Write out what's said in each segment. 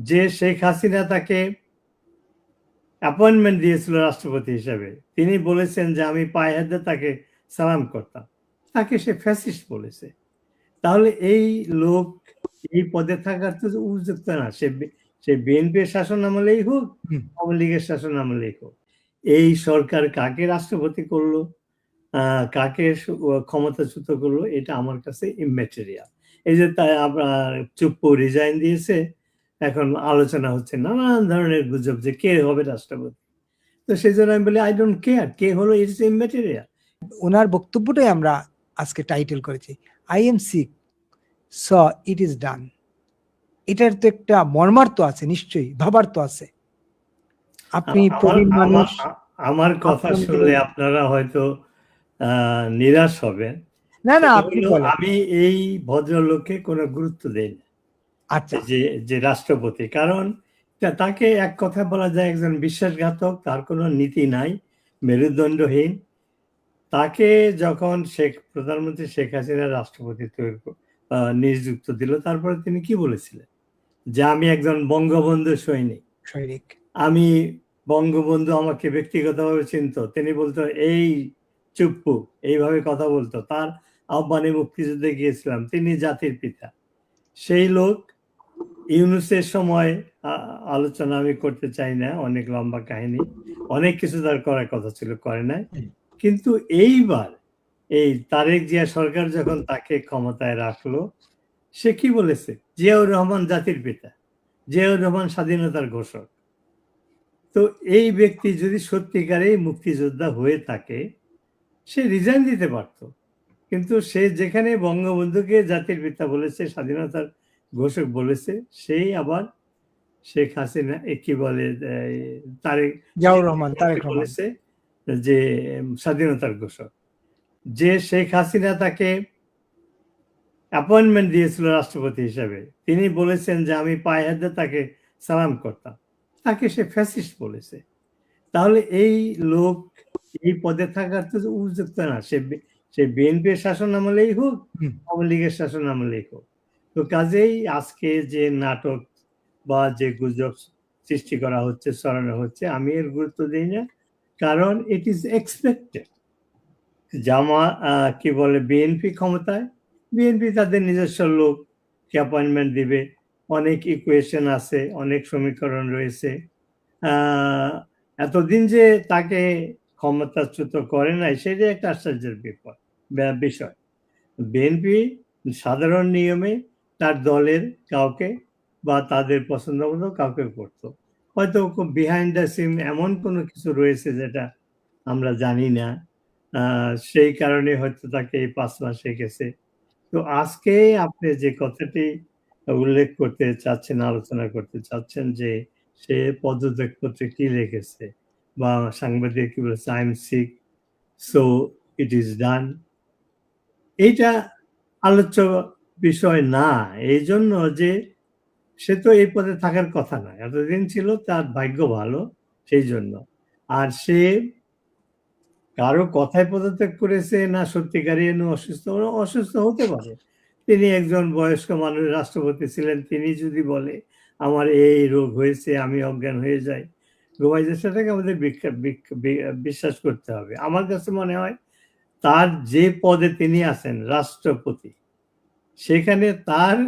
যে শেখ হাসিনা তাকে অ্যাপয়েন্টমেন্ট দিয়েছিল রাষ্ট্রপতি হিসেবে, তিনি বলেছেন যে আমি পায়ে হাতে তাকে সালাম করতাম, তাকে সে ফ্যাসিস্ট বলেছে। তাহলে এই লোক এই পদে থাকার তো উপযুক্ত না। সে বিএনপির শাসন আমলেই হোক, আওয়ামী লীগের শাসন আমলেই হোক। এই সরকার কাকে রাষ্ট্রপতি করলো, কাকে ক্ষমতাচ্যুত করলো, এটা আমার কাছে ইম্যাটেরিয়াল। এই যে তাই আপনার চুপ্পু রিজাইন দিয়েছে, এখন আলোচনা হচ্ছে নানান ধরনের গুজব যে কে হবে রাষ্ট্রপতি। তো সেই জন্য আমি বলি আই ডোন্ট কেয়ার কে হলো, ইটস ইম্যাটেরিয়াল। ওনার বক্তব্যটাই আমরা আজকে টাইটেল করেছি I am sick so it is done. এটার তো একটা মর্মার্থ আছে, নিশ্চয়ই ভাবার তো আছে। আপনি প্রবীণ মানুষ, আমার কথা শুনলে আপনারা হয়তো নিরাশ হবেন। না না আপনি বলেন। আমি এই ভদ্রলোককে কোনো গুরুত্ব দেই না, আচ্ছা, যে রাষ্ট্রপতি, কারণ তাকে এক কথা বলা যায় একজন বিশ্বাসঘাতক, তার কোনো নীতি নাই, মেরুদণ্ডহীন। তাকে যখন প্রধানমন্ত্রী শেখ হাসিনা রাষ্ট্রপতি নিযুক্ত দিল, তারপরে তিনি কি বলেছিলেন যে আমি একজন বঙ্গবন্ধু সৈনিক, আমি বঙ্গবন্ধু আমাকে ব্যক্তিগতভাবে চিনত। তিনি বলতো এই চুপ্পু, এইভাবে কথা বলতো, তার আহ্বানে মুক্তিযুদ্ধে গিয়েছিলাম, তিনি জাতির পিতা। সেই লোক ইউনূসের সময় আলোচনা আমি করতে চাই না, অনেক লম্বা কাহিনী, অনেক কিছু তার করার কথা ছিল, করে নাই। কিন্তু এইবার এই তারেক জিয়া সরকার যখন তাকে ক্ষমতায় রাখলো, সে কি বলেছে? জিয়াউর রহমান জাতির পিতা, জিয়াউর রহমান স্বাধীনতার ঘোষক। তো এই ব্যক্তি যদি সত্যিকারেই মুক্তিযোদ্ধা হয়ে থাকে, সে রিজাইন দিতে পারত। কিন্তু সে যেখানে বঙ্গবন্ধুকে জাতির পিতা বলেছে, স্বাধীনতার ঘোষক বলেছে, সেই আবার শেখ হাসিনা কি বলে জিয়াউর রহমান বলেছে যে স্বাধীনতার ঘোষক। যে শেখ হাসিনা তাকে অ্যাপয়েন্টমেন্ট দিয়েছিল রাষ্ট্রপতি হিসেবে, তিনি বলেছেন যে আমি পায়ে হাতে তাকে সালাম করতাম, তাকে সে ফ্যাসিস্ট বলেছে। তাহলে এই লোক এই পদে থাকার তো উপযুক্ত না। সে বিএনপির শাসন আমলেই হোক, আওয়ামী লীগের শাসন আমলেই হোক। তো কাজেই আজকে যে নাটক বা যে গুজব সৃষ্টি করা হচ্ছে, ছড়ানো হচ্ছে, আমি এর গুরুত্ব দিই না, কারণ ইট ইজ এক্সপেক্টেড। কি বলে বিএনপি ক্ষমতায়, বিএনপি তাদের নিজস্ব লোককে অ্যাপয়েন্টমেন্ট দিবে, অনেক ইকুয়েশন আছে, অনেক সমীকরণ রয়েছে। এতদিন যে তাকে ক্ষমতাচ্যুত করে নাই, সেটা একটা আশ্চর্যের বিষয়। বিএনপি সাধারণ নিয়মে তার দলের কাউকে বা তাদের পছন্দ মতো কাউকে করতো, হয়তো বিহাইন্ড দ্য সিন এমন কোনো কিছু রয়েছে যেটা আমরা জানি না, সেই কারণে হয়তো তাকে এই 5 মাস রেখেছে। তো আজকে আপনি যে কথাটি উল্লেখ করতে চাচ্ছেন, আলোচনা করতে চাচ্ছেন, যে সে পদত্যাগপত্রে কি লিখেছে বা সাংবাদিক কি বলেছে, I am sick so it is done, এইটা আলোচ্য বিষয় না। এই জন্য যে সে তো এই পদে থাকার কথা না, এতদিন ছিল, তার ভাগ্য ভালো সেই জন্য। আর সে কারো কথায় পদত্যাগ করেছে না সত্যিকারই অসুস্থ হতে পারে। তিনি একজন বয়স্ক মানুষ, রাষ্ট্রপতি ছিলেন, তিনি যদি বলে আমার এই রোগ হয়েছে, আমি অজ্ঞান হয়ে যাই, ঘুমাই যাই, সেটাকে আমাদের বিশ্বাস করতে হবে। আমার কাছে মনে হয় তার যে পদে তিনি আছেন, রাষ্ট্রপতি, সেখানে তার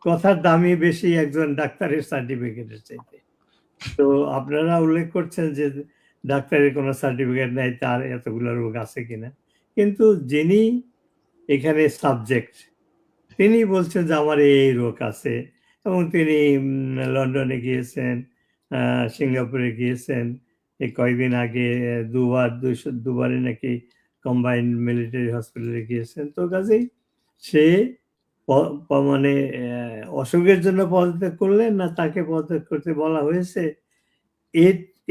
কথার দামই বেশি একজন ডাক্তারের সার্টিফিকেটের চাইতে। তো আপনারা উল্লেখ করছেন যে ডাক্তারের কোনো সার্টিফিকেট নাই, তার এতগুলো রোগ আছে কিনা, কিন্তু যিনি এখানে সাবজেক্ট, তিনি বলছেন যে আমার এই রোগ আছে, এবং তিনি লন্ডনে গিয়েছেন, সিঙ্গাপুরে গিয়েছেন, এই কয়েকদিন আগে দুবারে নাকি কম্বাইন্ড মিলিটারি হসপিটালে গিয়েছেন। তো কাজেই সে মানে অসুখের জন্য পদত্যাগ করলেন না তাকে পদত্যাগ করতে বলা হয়েছে,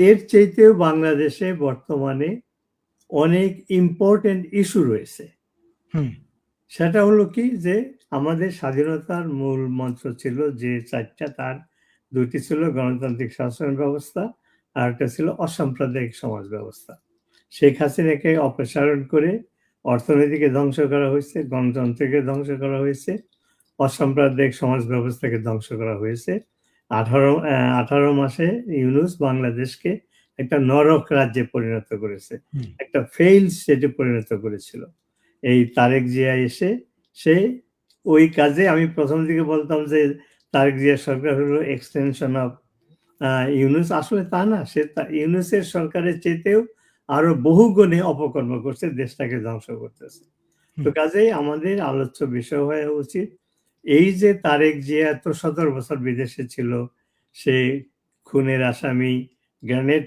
এর চাইতেও বাংলাদেশে বর্তমানে অনেক ইম্পর্টেন্ট ইস্যু রয়েছে। সেটা হলো কি, যে আমাদের স্বাধীনতার মূল মন্ত্র ছিল যে 4টা, তার 2টি ছিল গণতান্ত্রিক শাসন ব্যবস্থা, আর একটা ছিল অসাম্প্রদায়িক সমাজ ব্যবস্থা। শেখ হাসিনাকে অপসারণ করে অর্থনীতিকে ধ্বংস করা হয়েছে, গণতন্ত্রকে ধ্বংস করা হয়েছে, অসাম্প্রদায়িক সমাজ ব্যবস্থাকে ধ্বংস করা হয়েছে। 18 মাসে ইউনূস বাংলাদেশকে একটা নরক রাজ্যে পরিণত করেছে, একটা ফেইল্ড স্টেটে পরিণত করেছিল। এই তারেক জিয়া এসে সে ওই কাজে, আমি প্রথম দিকে বলতাম যে তারেক জিয়া সরকার হলো এক্সটেনশন অফ ইউনূস, আসলে তা না, সে ইউনূসের সরকারের চেয়েতেও আরো বহুগুণে অপকর্ম করছে, দেশটাকে ধ্বংস করতেছে। তো কাজেই আমাদের আলোচ্য বিষয় হওয়া উচিত এই যে তারেক জিয়া এত 17 বছর বিদেশে ছিল, সে খুনের আসামি, গ্রেনেড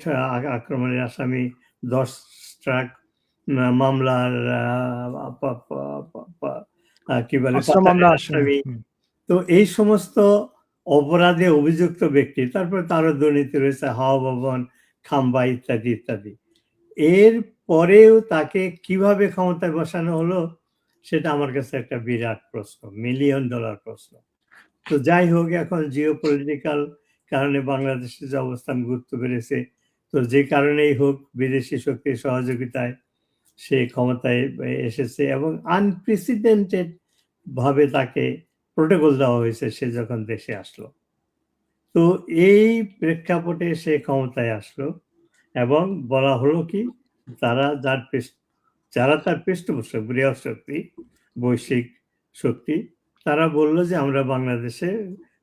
আক্রমণের আসামি, 10 ট্রাক মামলার কি বলে পাচারের আসামি। তো এই সমস্ত অপরাধে অভিযুক্ত ব্যক্তি, তারপরে তারও দুর্নীতি রয়েছে, হাওয়া ভবন, খাম্বা ইত্যাদি ইত্যাদি। এর পরেও তাকে কিভাবে ক্ষমতায় বসানো হলো সেটা আমার কাছে একটা বিরাট প্রশ্ন, $1,000,000 প্রশ্ন। তো যাই হোক, এখন জিওপলিটিক্যাল কারণে বাংলাদেশের যে অবস্থান গুরুত্ব বেড়েছে, তো যে কারণেই হোক বিদেশি শক্তির সহযোগিতায় সে ক্ষমতায় এসেছে এবং আনপ্রেসিডেন্টেড ভাবে তাকে প্রোটোকল দেওয়া হয়েছে সে যখন দেশে আসলো। তো এই প্রেক্ষাপটে সে ক্ষমতায় আসলো এবং বলা হলো কি, যারা তার পৃষ্ঠপোষক, বৃহৎ শক্তি, বৈশ্বিক শক্তি, তারা বলল যে আমরা বাংলাদেশে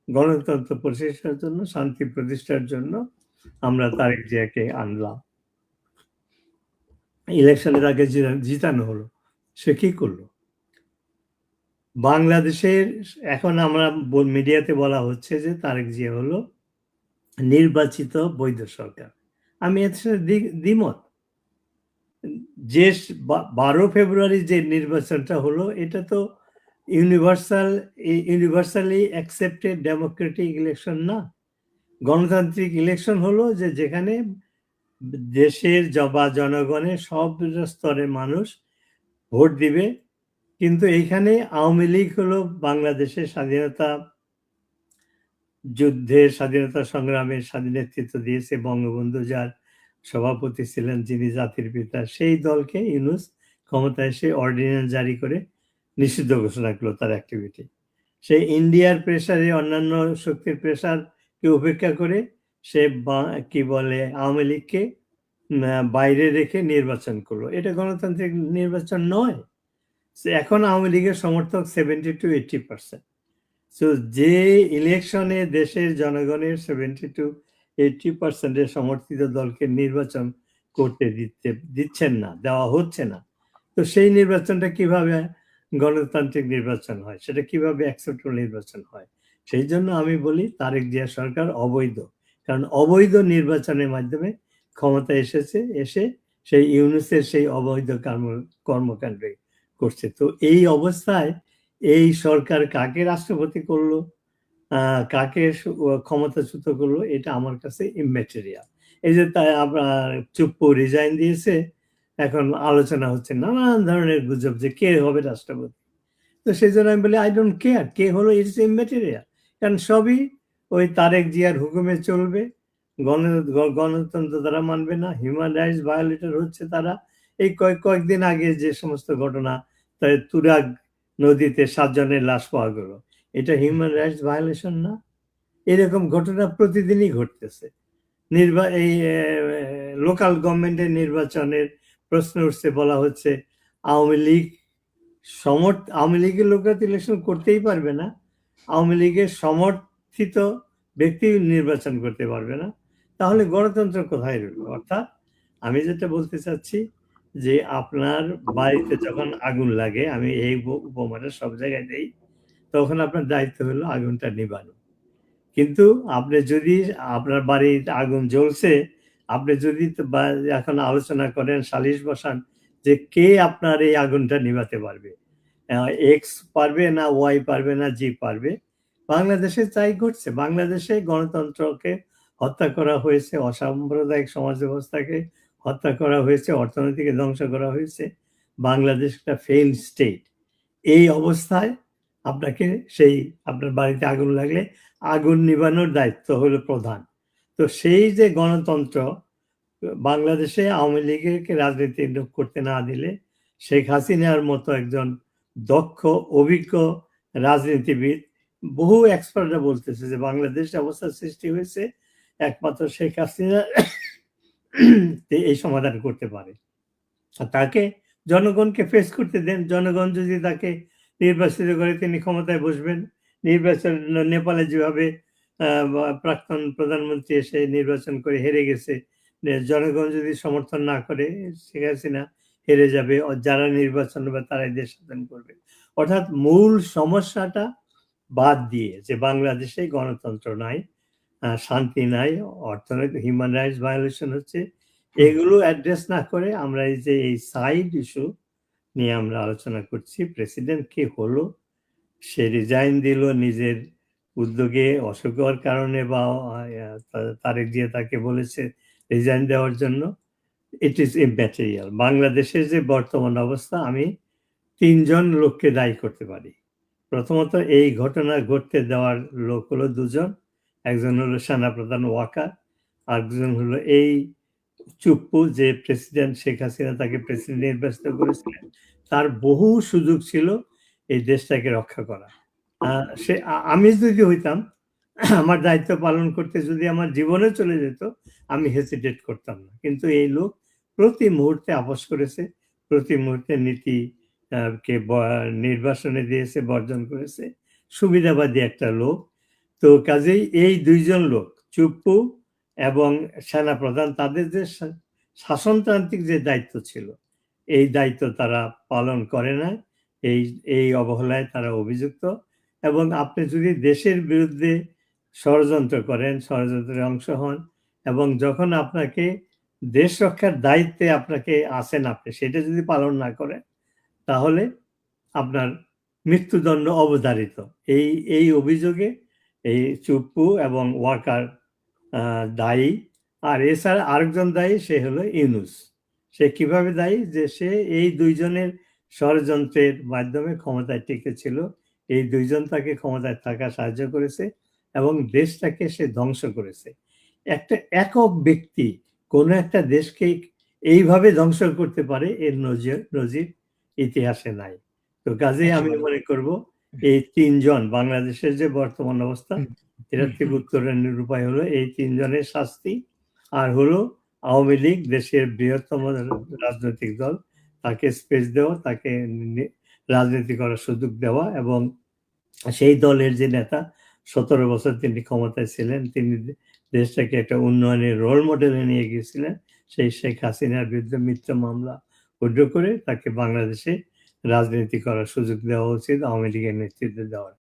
গণতন্ত্র প্রতিষ্ঠার জন্য, শান্তি প্রতিষ্ঠার জন্য আমরা তারেক জিয়াকে আনলাম। ইলেকশনের আগে জিতানো হলো। সে কি করলো? বাংলাদেশের এখন আমরা মিডিয়াতে বলা হচ্ছে যে তারেক জিয়া হলো নির্বাচিত বৈধ সরকার। আমি এর সাথে দ্বিমত। যে 12 ফেব্রুয়ারি যে নির্বাচনটা হলো, এটা তো ইউনিভার্সালি অ্যাকসেপ্টেড ডেমোক্রেটিক ইলেকশন না। গণতান্ত্রিক ইলেকশন হলো যেখানে দেশের বা জনগণের সব স্তরের মানুষ ভোট দিবে। কিন্তু এইখানে আওয়ামী লীগ হলো বাংলাদেশের স্বাধীনতা যুদ্ধের, স্বাধীনতা সংগ্রামের নেতৃত্ব দিয়েছে বঙ্গবন্ধু, যার সভাপতি ছিলেন, যিনি জাতির পিতা, সেই দলকে ইউনূস ক্ষমতায় এসে অর্ডিন্যান্স জারি করে নিষিদ্ধ ঘোষণা করলো তার অ্যাক্টিভিটি। সে ইন্ডিয়ার প্রেসারে, অন্যান্য শক্তির প্রেসারকে উপেক্ষা করে সে কি বলে আওয়ামী লীগকে বাইরে রেখে নির্বাচন করলো। এটা গণতান্ত্রিক নির্বাচন নয়। এখন আওয়ামী লীগের সমর্থক 70 to 80%। সো যে ইলেকশনে দেশের জনগণের 70 to 80% সমর্থিত দলকে নির্বাচন করতে দিচ্ছেন না, দেওয়া হচ্ছে না, তো সেই নির্বাচনটা কিভাবে গণতান্ত্রিক নির্বাচন হয়, সেটা কিভাবে অ্যাকসেপ্টেবল নির্বাচন হয়? সেই জন্য আমি বলি তারেক জিয়া সরকার অবৈধ, কারণ অবৈধ নির্বাচনের মাধ্যমে ক্ষমতা এসেছে, এসে সেই ইউনূসের সেই অবৈধ কর্মকাণ্ড করছে। তো এই অবস্থায় এই সরকার কাকে রাষ্ট্রপতি করলো, কাকে ক্ষমতাচ্যুত করলো, এটা আমার কাছে ইম্যাটেরিয়াল। এই যে তাই আপনার চুপ্পু রিজাইন দিয়েছে, এখন আলোচনা হচ্ছে নানান ধরনের গুজব যে কে হবে রাষ্ট্রপতি। তো সেই জন্য আমি বলি আই ডোন্ট কেয়ার কে হলো, ইটস ইম্যাটেরিয়াল। কারণ সবই ওই তারেক জিয়ার হুকুমে চলবে, গণতন্ত্র তারা মানবে না, হিউম্যান রাইটস ভায়োলেটর হচ্ছে তারা। এই কয়েকদিন আগে যে সমস্ত ঘটনা, তাই তুরাগ নদীতে 7 জনের লাশ পাওয়া গেল, এটা হিউম্যান রাইটস ভায়োলেশন না? এরকম ঘটনা প্রতিদিনই ঘটতেছে। এই লোকাল গভর্নমেন্টের নির্বাচনের প্রশ্ন উঠছে, বলা হচ্ছে আওয়ামী লীগের লোকরা তো ইলেকশন করতেই পারবে না, আওয়ামী লীগের সমর্থিত ব্যক্তি নির্বাচন করতে পারবে না, তাহলে গণতন্ত্র কোথায় রইল? অর্থাৎ আমি যেটা বলতে চাচ্ছি যে আপনার বাড়িতে যখন আগুন লাগে, আমি এই উপমাটা সব জায়গায় দেই, তখন আপনার দায়িত্ব হলো আগুনটা নিবানো। কিন্তু আপনি যদি আপনার বাড়িতে আগুন জ্বলছে, আপনি যদি এখন আলোচনা করেন, সালিশ বসান যে কে আপনার এই আগুনটা নিভাতে পারবে, এক্স পারবে না ওয়াই পারবে না জি পারবে। বাংলাদেশে তাই ঘটছে। বাংলাদেশে গণতন্ত্রকে হত্যা করা হয়েছে, অসাম্প্রদায়িক সমাজ ব্যবস্থাকে হত্যা করা হয়েছে, অর্থনীতিকে ধ্বংস করা হয়েছে। বাংলাদেশ একটা ফেইল্ড স্টেট। এই অবস্থায় আপনাকে আপনার বাড়িতে আগুন লাগলে আগুন নিভানোর দায়িত্ব হলো প্রধান। তো সেই যে গণতন্ত্র, বাংলাদেশে আওয়ামী লীগকে রাজনীতি করতে না দিলে শেখ হাসিনার মতো একজন দক্ষ অভিজ্ঞ রাজনীতিবিদ বহু এক্সপার্টরা বলতেছে যে বাংলাদেশ অবস্থা সৃষ্টি হয়েছে একমাত্র শেখ হাসিনা এই সমাধান করতে পারে। আর তাকে জনগণকে ফেস করতে দেন। জনগণ যদি তাকে নির্বাচিত করে তিনি ক্ষমতায় বসবেন। নির্বাচন নেপালে যেভাবে প্রাক্তন প্রধানমন্ত্রী এসে নির্বাচন করে হেরে গেছে, জনগণ যদি সমর্থন না করে শেখ হাসিনা হেরে যাবে। যারা নির্বাচন হবে তারাই দেশ শাসন করবে। অর্থাৎ মূল সমস্যাটা বাদ দিয়ে যে বাংলাদেশে গণতন্ত্র নাই, শান্তি নাই, অর্থনৈতিক হিউম্যান রাইটস ভায়োলেশন হচ্ছে, এগুলো অ্যাড্রেস না করে আমরা এই যে এই সাইড ইস্যু নিয়ে আমরা আলোচনা করছি। প্রেসিডেন্ট কে হলো, সে রিজাইন দিল নিজের উদ্যোগে, অসুখ হওয়ার কারণে, বা তারেক জিয়া তাকে বলেছে রিজাইন দেওয়ার জন্য। It is immaterial. বাংলাদেশের যে বর্তমান অবস্থা আমি 3 জন লোককে দায়ী করতে পারি। প্রথমত এই ঘটনা ঘটতে দেওয়ার লোক হলো 2 জন। একজন হলো সেনাপ্রধান ওয়াকার, আরেকজন হলো এই চুপ্পু, যে প্রেসিডেন্ট শেখ হাসিনা তাকে প্রেসিডেন্ট নির্বাচিত করেছিলেন। তার বহু সুযোগ ছিল এই দেশটাকে রক্ষা করা। আমি যদি হইতাম, আমার দায়িত্ব পালন করতে যদি আমার জীবনে চলে যেত, আমি হেসিটেট করতাম না। কিন্তু এই লোক প্রতি মুহূর্তে আপোস করেছে, প্রতি মুহূর্তে নীতি কে নির্বাসনে দিয়েছে, বর্জন করেছে। সুবিধাবাদী একটা লোক। তো কাজেই এই 2 জন লোক, চুপ্পু এবং সেনাপ্রধান, তাদের যে শাসনতান্ত্রিক যে দায়িত্ব ছিল, এই দায়িত্ব তারা পালন করে না। এই অবহেলায় তারা অভিযুক্ত। এবং আপনি যদি দেশের বিরুদ্ধে ষড়যন্ত্র করেন, ষড়যন্ত্রের অংশ হন, এবং যখন আপনাকে দেশ রক্ষার দায়িত্বে আপনাকে আছেন, আপনি সেটা যদি পালন না করেন, তাহলে আপনার মৃত্যুদণ্ড অবধারিত। এই অভিযোগে এই চুপ্পু এবং ওয়াকার দায়ী। আর এছাড়া আরেকজন দায়ী, সে হলো ইউনূস। সে কিভাবে দায়ী? যে সে এই 2 জনের ষড়যন্ত্রের মাধ্যমে ক্ষমতায় টিকেছিল। এই 2 জন তাকে ক্ষমতায় থাকা সাহায্য করেছে এবং দেশটাকে সে ধ্বংস করেছে। একটা একক ব্যক্তি কোনো একটা দেশকে এইভাবে ধ্বংস করতে পারে, এর নজির ইতিহাসে নাই। তো কাজেই আমি মনে করব এই 3 জন, বাংলাদেশের যে বর্তমান অবস্থা, এটার থেকে উত্তরণের উপায় হলো এই 3 জনের শাস্তি, আর হলো আওয়ামী লীগ, দেশের বৃহত্তম রাজনৈতিক দল, তাকে স্পেস দেওয়া, তাকে রাজনীতি করার সুযোগ দেওয়া। এবং সেই দলের যে নেতা 17 বছর তিনি ক্ষমতায় ছিলেন, তিনি দেশটাকে একটা উন্নয়নের রোল মডেলে নিয়ে গিয়েছিলেন, সেই শেখ হাসিনার বিরুদ্ধে মিথ্যা মামলা রুজু করে তাকে বাংলাদেশে রাজনীতি করার সুযোগ দেওয়া উচিত, আওয়ামী লীগের নেতৃত্বে দেওয়ার।